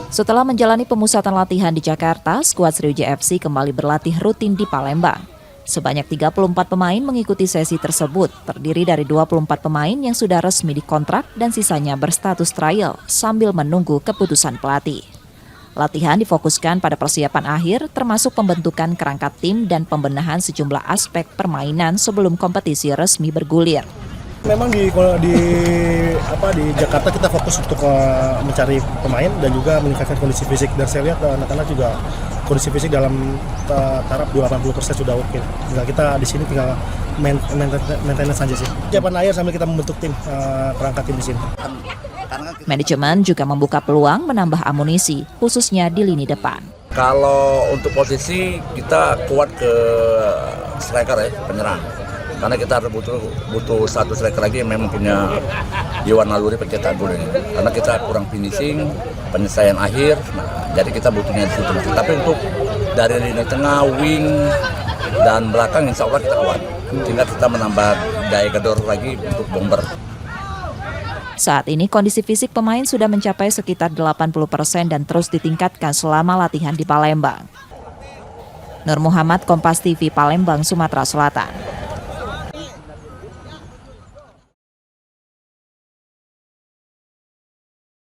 Setelah menjalani pemusatan latihan di Jakarta, skuad Sriwijaya FC kembali berlatih rutin di Palembang. Sebanyak 34 pemain mengikuti sesi tersebut, terdiri dari 24 pemain yang sudah resmi dikontrak dan sisanya berstatus trial sambil menunggu keputusan pelatih. Latihan difokuskan pada persiapan akhir, termasuk pembentukan kerangka tim dan pembenahan sejumlah aspek permainan sebelum kompetisi resmi bergulir. Memang di Jakarta kita fokus untuk mencari pemain dan juga meningkatkan kondisi fisik. Dan saya lihat anak-anak juga kondisi fisik dalam taraf 80% sudah oke. Tinggal kita di sini tinggal maintenance saja sih. Siapan akhir sambil kita membentuk tim, kerangka tim di sini. Manajemen juga membuka peluang menambah amunisi, khususnya di lini depan. Kalau untuk posisi kita kuat ke striker ya, penyerang. Karena kita butuh satu striker lagi yang memang punya jiwa naluri pencetak gol ini. Karena kita kurang finishing, penyelesaian akhir, jadi kita butuhnya di situ. Tapi untuk dari lini tengah, wing, dan belakang insya Allah kita kuat. Tinggal kita menambah daya gedor lagi untuk bomber. Saat ini kondisi fisik pemain sudah mencapai sekitar 80% dan terus ditingkatkan selama latihan di Palembang. Nur Muhammad, Kompas TV, Palembang, Sumatera Selatan.